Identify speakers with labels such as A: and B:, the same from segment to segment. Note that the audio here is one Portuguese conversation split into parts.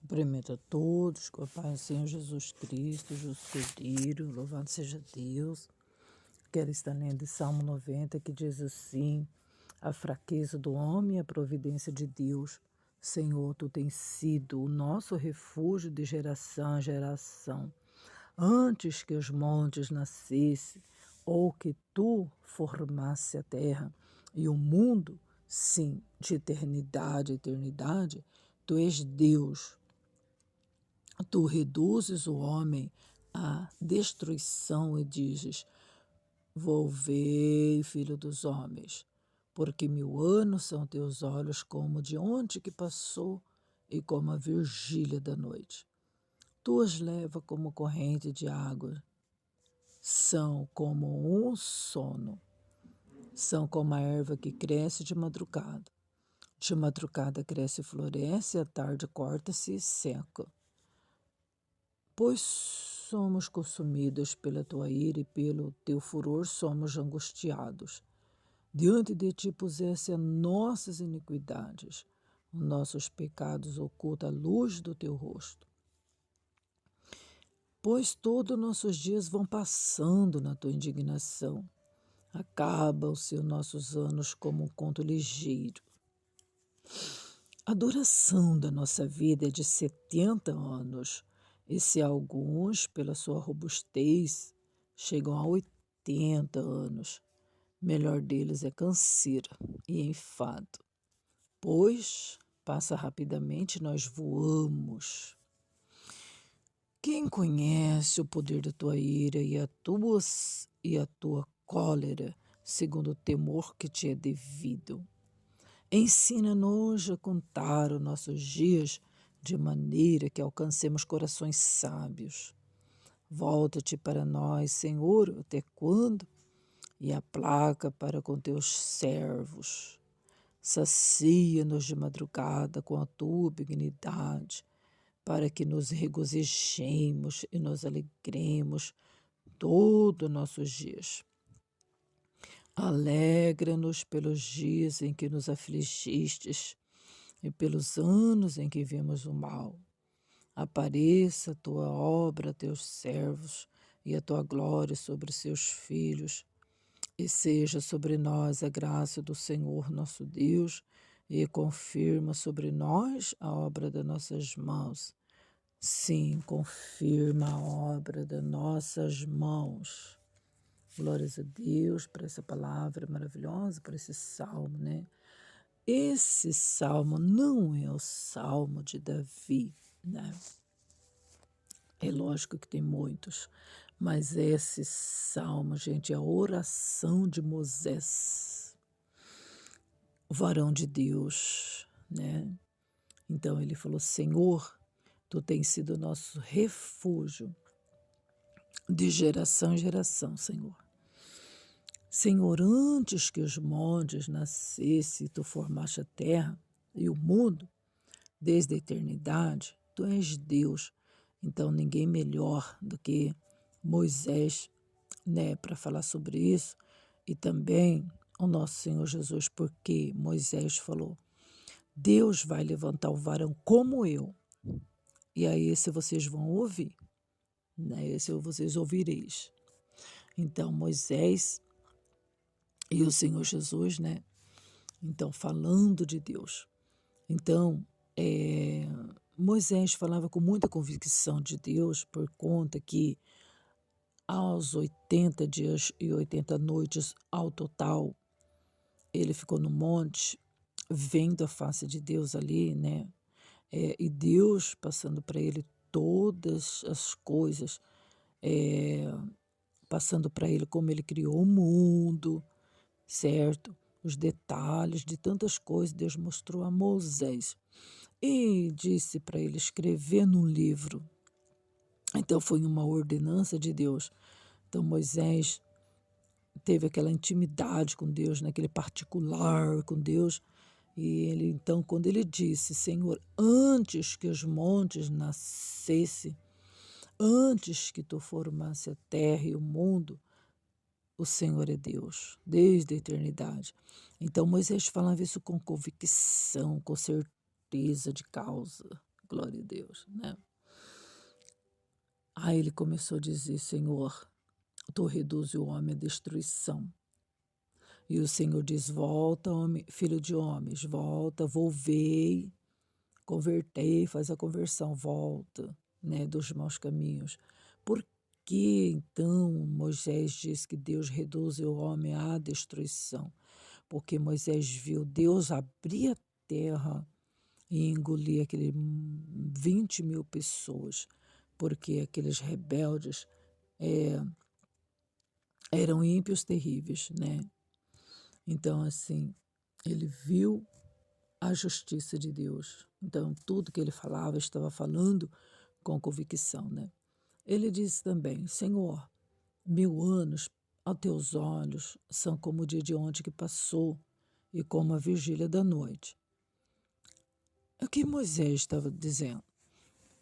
A: Cumprimento a todos, com a paz do Senhor Jesus Cristo, justo Cordeiro, louvado seja Deus. Quero estar lendo Salmo 90, que diz assim: a fraqueza do homem e a providência de Deus. Senhor, tu tens sido o nosso refúgio de geração a geração. Antes que os montes nascessem, ou que tu formasse a terra e o mundo, sim, de eternidade a eternidade, tu és Deus. Tu reduzes o homem à destruição e dizes: volvei, filho dos homens, porque 1000 anos são teus olhos como de onde que passou e como a vigília da noite. Tu as leva como corrente de água, são como um sono, são como a erva que cresce de madrugada. De madrugada cresce e floresce, à tarde corta-se e seca. Pois somos consumidos pela tua ira e pelo teu furor somos angustiados. Diante de ti puseste as nossas iniquidades, os nossos pecados oculta a luz do teu rosto. Pois todos nossos dias vão passando na tua indignação. Acabam-se os nossos anos como um conto ligeiro. A duração da nossa vida é de 70 anos. E se alguns, pela sua robustez, chegam a 80 anos, melhor deles é canseira e enfado, pois passa rapidamente e nós voamos. Quem conhece o poder da tua ira e a tua cólera, segundo o temor que te é devido? Ensina-nos a contar os nossos dias de maneira que alcancemos corações sábios. Volta-te para nós, Senhor, até quando? E aplaca para com teus servos. Sacia-nos de madrugada com a tua benignidade, para que nos regozijemos e nos alegremos todos os nossos dias. Alegra-nos pelos dias em que nos afligistes e pelos anos em que vimos o mal. Apareça a tua obra a teus servos e a tua glória sobre seus filhos, e seja sobre nós a graça do Senhor nosso Deus, e confirma sobre nós a obra das nossas mãos. Sim, confirma a obra das nossas mãos. Glórias a Deus por essa palavra maravilhosa, por esse salmo, né? Esse salmo não é o salmo de Davi, né? É lógico que tem muitos, mas esse salmo, gente, é a oração de Moisés, o varão de Deus, né? Então ele falou: Senhor, tu tens sido nosso refúgio de geração em geração, Senhor. Senhor, antes que os montes nascessem, tu formaste a terra e o mundo, desde a eternidade, tu és Deus. Então ninguém melhor do que Moisés, né, para falar sobre isso, e também o nosso Senhor Jesus, porque Moisés falou: Deus vai levantar o varão como eu, e aí esse vocês vão ouvir, né? Esse vocês ouvireis. Então Moisés e o Senhor Jesus, né? Então, falando de Deus. Então, Moisés falava com muita convicção de Deus, por conta que aos 80 dias e 80 noites ao total, ele ficou no monte, vendo a face de Deus ali, né? E Deus passando para ele todas as coisas, passando para ele como ele criou o mundo, certo? Os detalhes de tantas coisas Deus mostrou a Moisés. E disse para ele escrever num livro. Então foi uma ordenança de Deus. Então Moisés teve aquela intimidade com Deus, naquele particular com Deus. E ele, então, quando ele disse: Senhor, antes que os montes nascessem, antes que tu formasse a terra e o mundo, o Senhor é Deus, desde a eternidade. Então Moisés falava isso com convicção, com certeza de causa. Glória a Deus, né? Aí ele começou a dizer, Senhor, tu reduz o homem à destruição. E o Senhor diz, volta, homem, filho de homens, volta, volvei, convertei, faz a conversão, volta, né, dos maus caminhos. Por que então Moisés diz que Deus reduz o homem à destruição? Porque Moisés viu Deus abrir a terra e engolir aqueles 20.000 pessoas, porque aqueles rebeldes eram ímpios terríveis, né? Então, assim, ele viu a justiça de Deus. Então, tudo que ele falava, estava falando com convicção, né? Ele disse também, Senhor, 1.000 anos aos teus olhos são como o dia de ontem que passou e como a vigília da noite. É o que Moisés estava dizendo,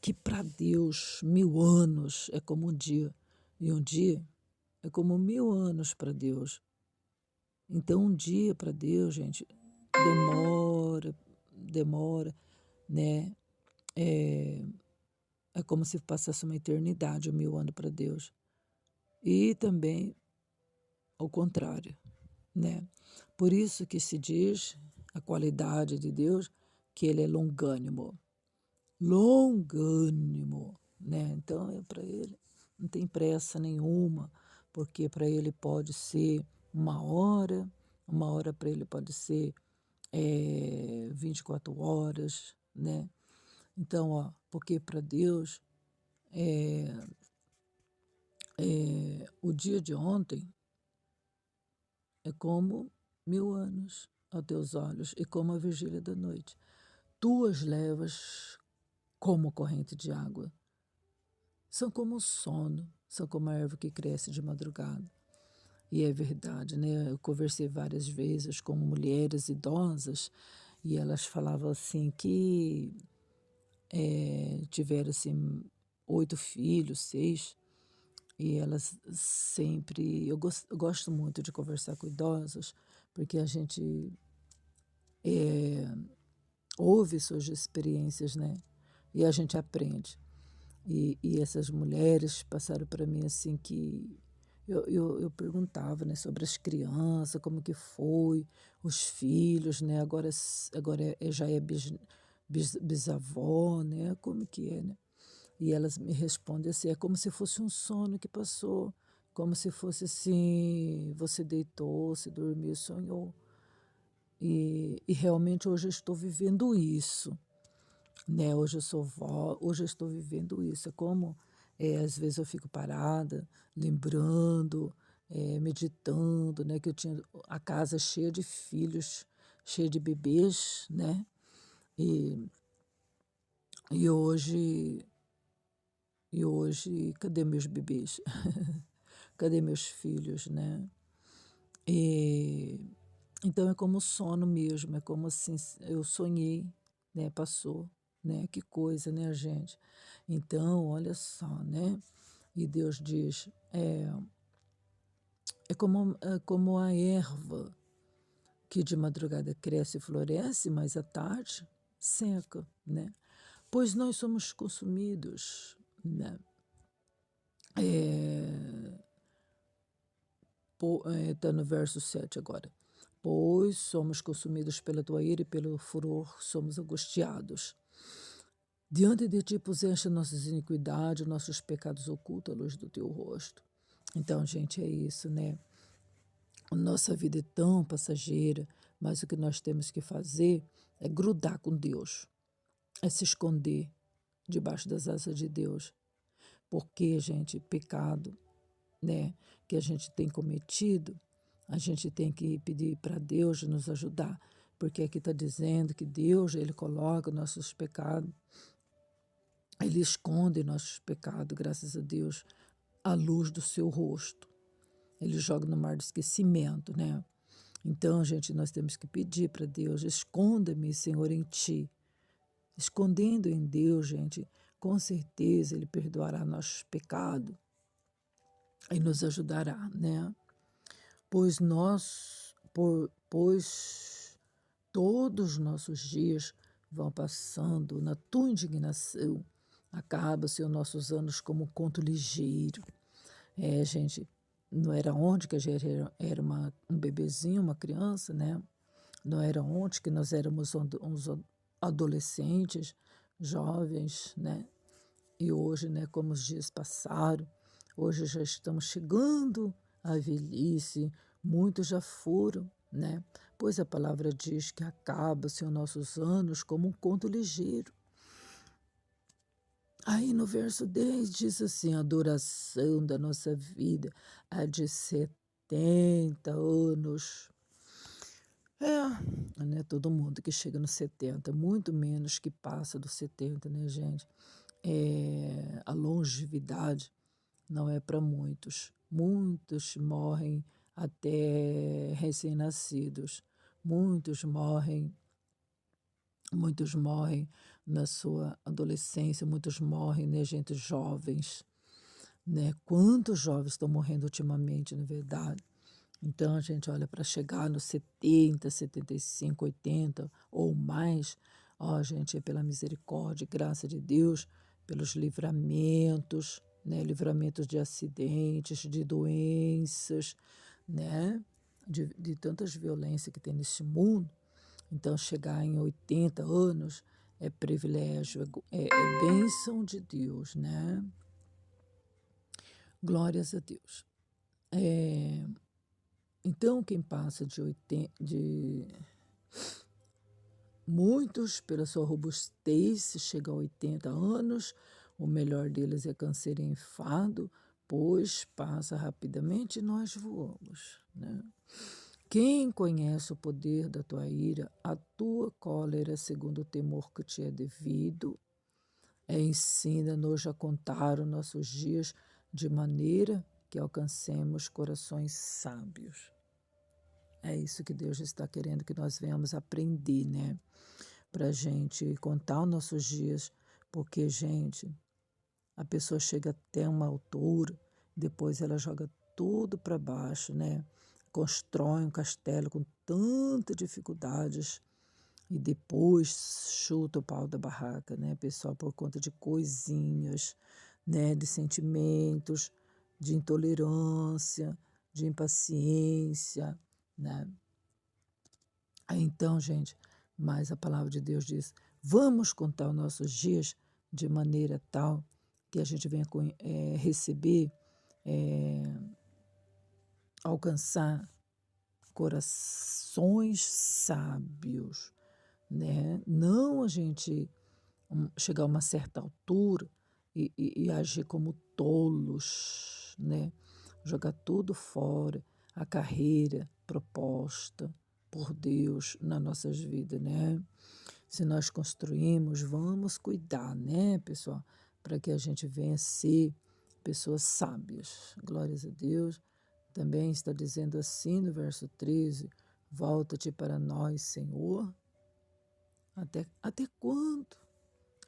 A: que para Deus 1.000 anos é como um dia, e um dia é como 1.000 anos para Deus. Então, um dia para Deus, gente, demora, né? É como se passasse uma eternidade, 1.000 anos para Deus. E também ao contrário, né? Por isso que se diz a qualidade de Deus, que ele é longânimo. Longânimo, né? Então, para ele não tem pressa nenhuma, porque para ele pode ser uma hora para ele pode ser 24 horas, né? Então, ó, porque para Deus o dia de ontem é como 1.000 anos aos teus olhos e como a vigília da noite. Tu as levas como corrente de água. São como o sono, são como a erva que cresce de madrugada. E é verdade, né? Eu conversei várias vezes com mulheres idosas e elas falavam assim que tiveram assim 8 filhos, 6, e elas sempre. Eu gosto muito de conversar com idosos, porque a gente ouve suas experiências, né? E a gente aprende. E essas mulheres passaram para mim assim que eu perguntava, né, sobre as crianças, como que foi, os filhos, né? Agora já é bisavó, né? Como que é, né? E elas me respondem assim, é como se fosse um sono que passou, como se fosse assim, você deitou, se dormiu, sonhou. E realmente hoje eu estou vivendo isso, né? Hoje eu sou vó, hoje eu estou vivendo isso. É como, às vezes eu fico parada, lembrando, meditando, né? Que eu tinha a casa cheia de filhos, cheia de bebês, né? E, e hoje, cadê meus bebês? Cadê meus filhos, né? E, então é como sono mesmo, é como assim, eu sonhei, né? Passou, né? Que coisa, né, gente? Então, olha só, né? E Deus diz, é como a erva que de madrugada cresce e floresce, mas à tarde seca, né? Pois nós somos consumidos, né? Está no verso 7 agora. Pois somos consumidos pela tua ira e pelo furor somos angustiados. Diante de ti puseste nossas iniquidades, nossos pecados ocultos à luz do teu rosto. Então, gente, é isso, né? A nossa vida é tão passageira, mas o que nós temos que fazer é grudar com Deus, é se esconder debaixo das asas de Deus. Porque, gente, pecado, né, que a gente tem cometido, a gente tem que pedir para Deus nos ajudar, porque aqui está dizendo que Deus, ele coloca nossos pecados, ele esconde nossos pecados, graças a Deus, à luz do seu rosto. Ele joga no mar do esquecimento, né? Então, gente, nós temos que pedir para Deus, esconda-me, Senhor, em ti. Escondendo em Deus, gente, com certeza ele perdoará nossos pecados e nos ajudará, né? Pois todos os nossos dias vão passando na tua indignação. Acaba-se os nossos anos como um conto ligeiro. Gente, não era onde que a gente era um bebezinho, uma criança, né? Não era onde que nós éramos uns adolescentes, jovens, né? E hoje, né, como os dias passaram, hoje já estamos chegando à velhice, muitos já foram, né? Pois a palavra diz que acaba-se os nossos anos como um conto ligeiro. Aí no verso 10 diz assim: a duração da nossa vida é de 70 anos. Não é todo mundo que chega nos 70, muito menos que passa dos 70, né, gente? A longevidade não é para muitos. Muitos morrem até recém-nascidos. Muitos morrem Muitos morrem na sua adolescência, muitos morrem, né, gente, jovens, né? Quantos jovens estão morrendo ultimamente, na verdade? Então, a gente olha para chegar nos 70, 75, 80 ou mais, ó, gente, é pela misericórdia e graça de Deus, pelos livramentos, né? Livramentos de acidentes, de doenças, né? De tantas violências que tem nesse mundo. Então, chegar em 80 anos é privilégio, é bênção de Deus, né? Glórias a Deus. Então, quem passa de 80, muitos, pela sua robustez, chega a 80 anos, o melhor deles é câncer e enfado, pois passa rapidamente e nós voamos, né? Quem conhece o poder da tua ira, a tua cólera, segundo o temor que te é devido, ensina-nos a contar os nossos dias de maneira que alcancemos corações sábios. É isso que Deus está querendo que nós venhamos aprender, né? Para a gente contar os nossos dias, porque, gente, a pessoa chega até uma altura, depois ela joga tudo para baixo, né? Constrói um castelo com tantas dificuldades e depois chuta o pau da barraca, né, pessoal, por conta de coisinhas, né, de sentimentos, de intolerância, de impaciência, né? Aí então, gente, mas a palavra de Deus diz: vamos contar os nossos dias de maneira tal que a gente venha receber, alcançar corações sábios, né? Não a gente chegar a uma certa altura e agir como tolos, né? Jogar tudo fora, a carreira proposta por Deus nas nossas vidas, né? Se nós construímos, vamos cuidar, né, pessoal? Para que a gente venha ser pessoas sábias. Glórias a Deus. Também está dizendo assim no verso 13: volta-te para nós, Senhor. Até quando?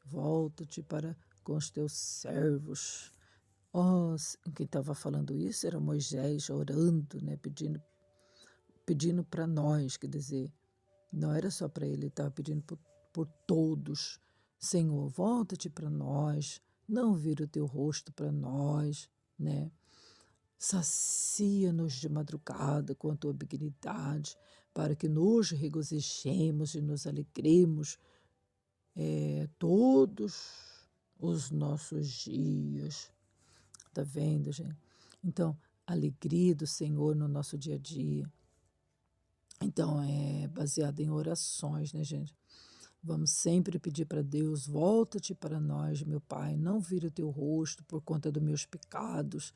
A: Volta-te para com os teus servos. Oh, quem estava falando isso era Moisés orando, né, pedindo para nós, quer dizer, não era só para ele estava pedindo por todos. Senhor, volta-te para nós, não vira o teu rosto para nós, né? Sacia-nos de madrugada com a tua benignidade, para que nos regozijemos e nos alegremos todos os nossos dias. Tá vendo, gente? Então, alegria do Senhor no nosso dia a dia. Então, é baseado em orações, né, gente? Vamos sempre pedir para Deus: volta-te para nós, meu Pai, não vira o teu rosto por conta dos meus pecados,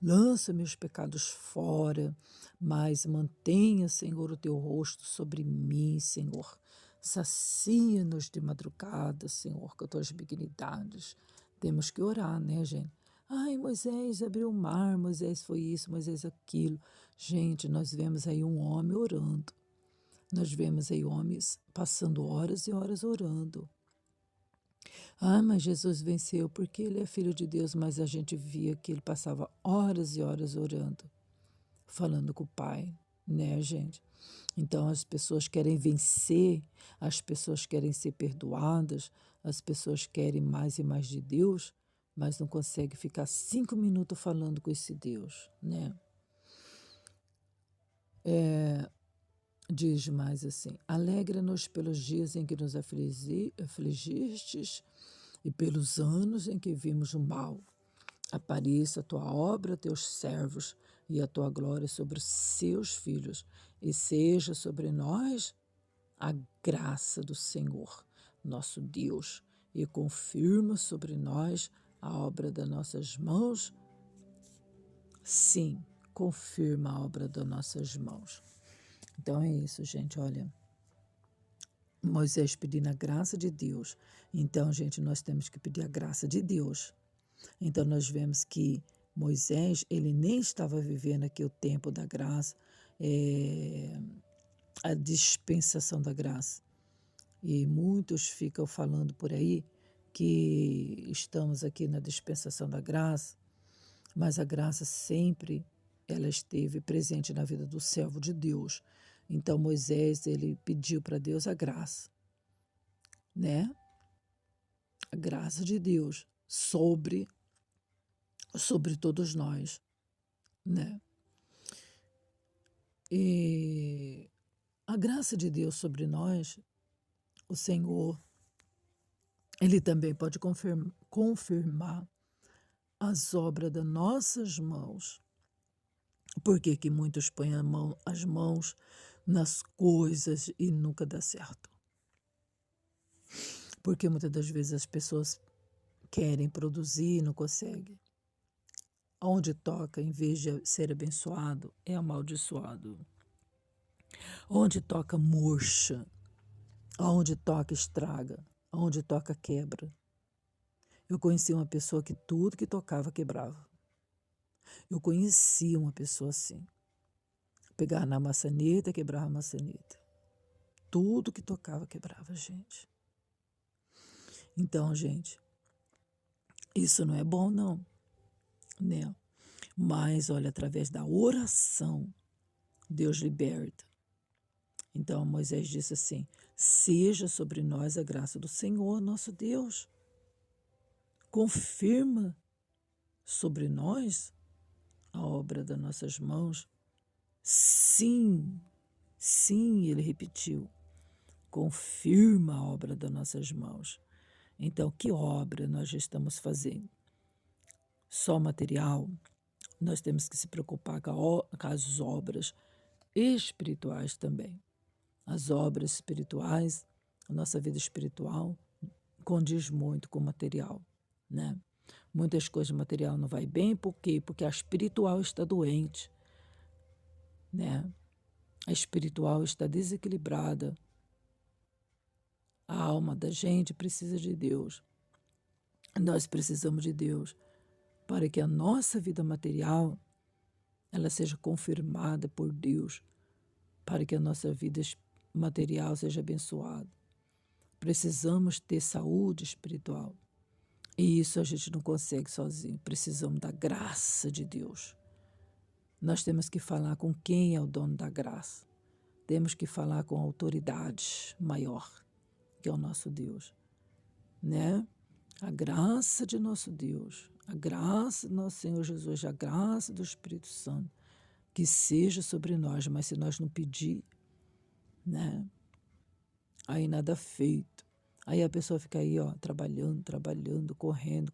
A: lança meus pecados fora, mas mantenha, Senhor, o teu rosto sobre mim, Senhor. Sacia-nos de madrugada, Senhor, com as tuas benignidades. Temos que orar, né, gente? Ai, Moisés abriu o mar, Moisés foi isso, Moisés aquilo. Gente, nós vemos aí um homem orando. Nós vemos aí homens passando horas e horas orando. Ah, mas Jesus venceu porque ele é filho de Deus, mas a gente via que ele passava horas e horas orando, falando com o Pai, né, gente? Então as pessoas querem vencer, as pessoas querem ser perdoadas, as pessoas querem mais e mais de Deus, mas não conseguem ficar 5 minutos falando com esse Deus, né? Diz mais assim: alegra-nos pelos dias em que nos afligistes e pelos anos em que vimos o mal. Apareça a tua obra, teus servos, e a tua glória sobre os seus filhos, e seja sobre nós a graça do Senhor, nosso Deus, e confirma sobre nós a obra das nossas mãos. Sim, confirma a obra das nossas mãos. Então é isso, gente, olha. Moisés pedindo a graça de Deus. Então, gente, nós temos que pedir a graça de Deus. Então, nós vemos que Moisés, ele nem estava vivendo aqui o tempo da graça, a dispensação da graça. E muitos ficam falando por aí que estamos aqui na dispensação da graça, mas a graça sempre ela esteve presente na vida do servo de Deus. Então Moisés, ele pediu para Deus a graça, né? A graça de Deus sobre todos nós, né? E a graça de Deus sobre nós, o Senhor, ele também pode confirmar as obras das nossas mãos. Por que que muitos põem as mãos nas coisas e nunca dá certo? Porque muitas das vezes as pessoas querem produzir e não conseguem. Onde toca, em vez de ser abençoado, é amaldiçoado. Onde toca, murcha. Onde toca, estraga. Onde toca, quebra. Eu conheci uma pessoa que tudo que tocava quebrava. Eu conheci uma pessoa assim. Pegava na maçaneta, quebrava a maçaneta. Tudo que tocava quebrava, gente. Então, gente, isso não é bom, não, né? Mas, olha, através da oração, Deus liberta. Então, Moisés disse assim: seja sobre nós a graça do Senhor, nosso Deus. Confirma sobre nós a obra das nossas mãos. Sim, sim, ele repetiu. Confirma a obra das nossas mãos. Então, que obra nós já estamos fazendo? Só material? Nós temos que se preocupar com as obras espirituais também. As obras espirituais, a nossa vida espiritual condiz muito com o material, né? Muitas coisas material não vai bem, por quê? Porque a espiritual está doente, né? A espiritual está desequilibrada. A alma da gente precisa de Deus. Nós precisamos de Deus para que a nossa vida material ela seja confirmada por Deus, para que a nossa vida material seja abençoada. Precisamos ter saúde espiritual. E isso a gente não consegue sozinho. Precisamos da graça de Deus. Nós temos que falar com quem é o dono da graça. Temos que falar com a autoridade maior, que é o nosso Deus, né? A graça de nosso Deus, a graça do nosso Senhor Jesus, a graça do Espírito Santo, que seja sobre nós, mas se nós não pedir, né? Aí nada feito. Aí a pessoa fica aí, ó, trabalhando, correndo,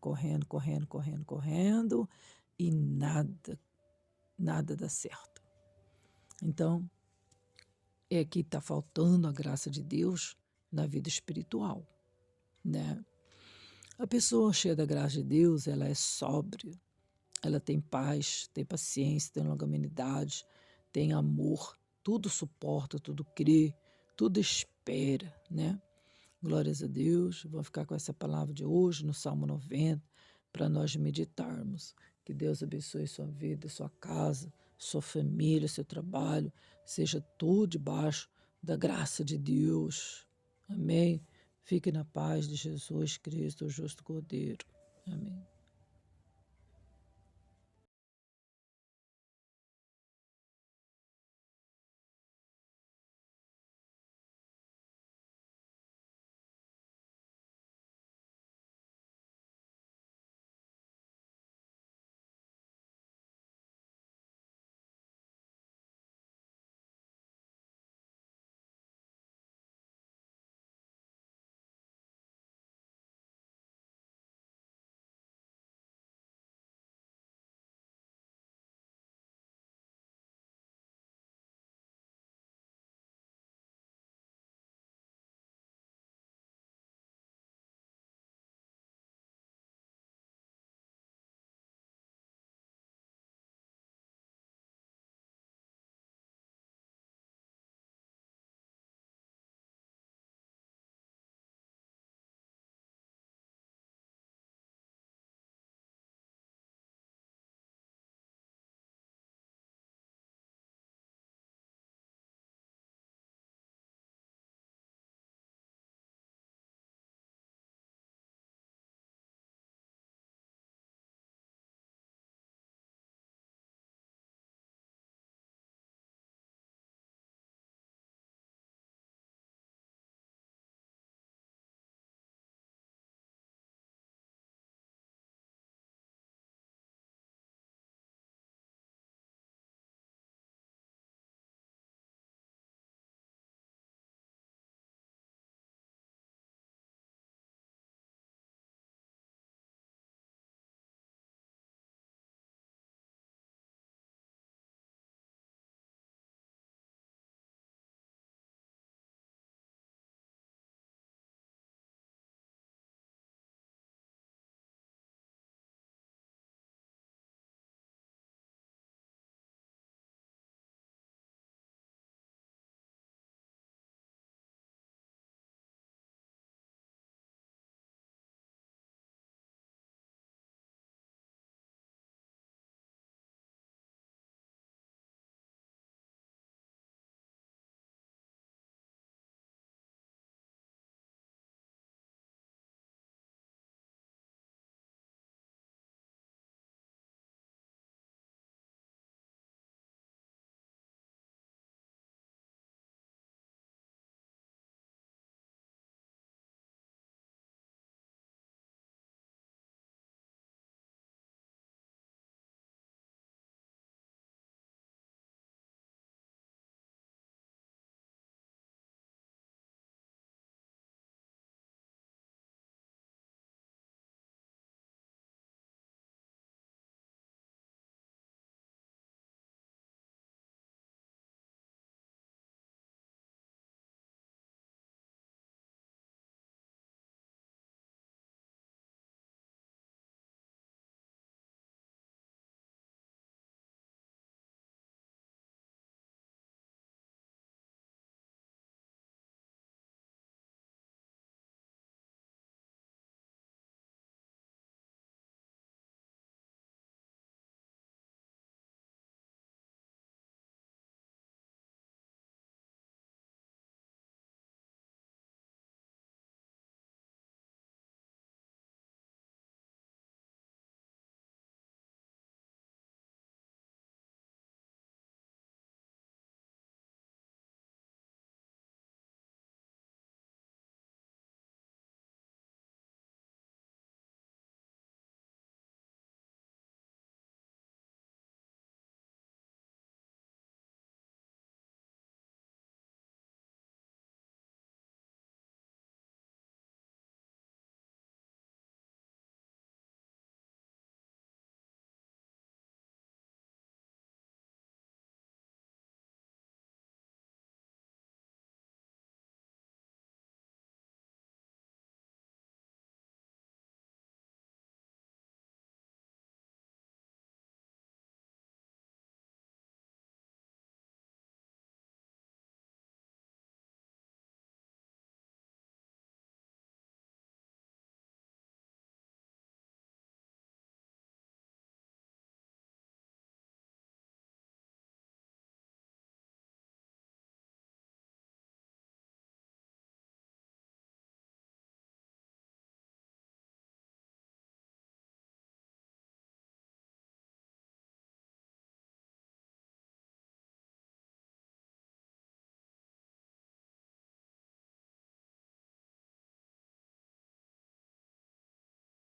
A: e nada dá certo. Então, é que está faltando a graça de Deus na vida espiritual, né? A pessoa cheia da graça de Deus, ela é sóbria, ela tem paz, tem paciência, tem longanimidade, tem amor, tudo suporta, tudo crê, tudo espera, né? Glórias a Deus. Vou ficar com essa palavra de hoje no Salmo 90 para nós meditarmos. Que Deus abençoe sua vida, sua casa, sua família, seu trabalho, seja tudo debaixo da graça de Deus. Amém? Fique na paz de Jesus Cristo, o justo Cordeiro. Amém.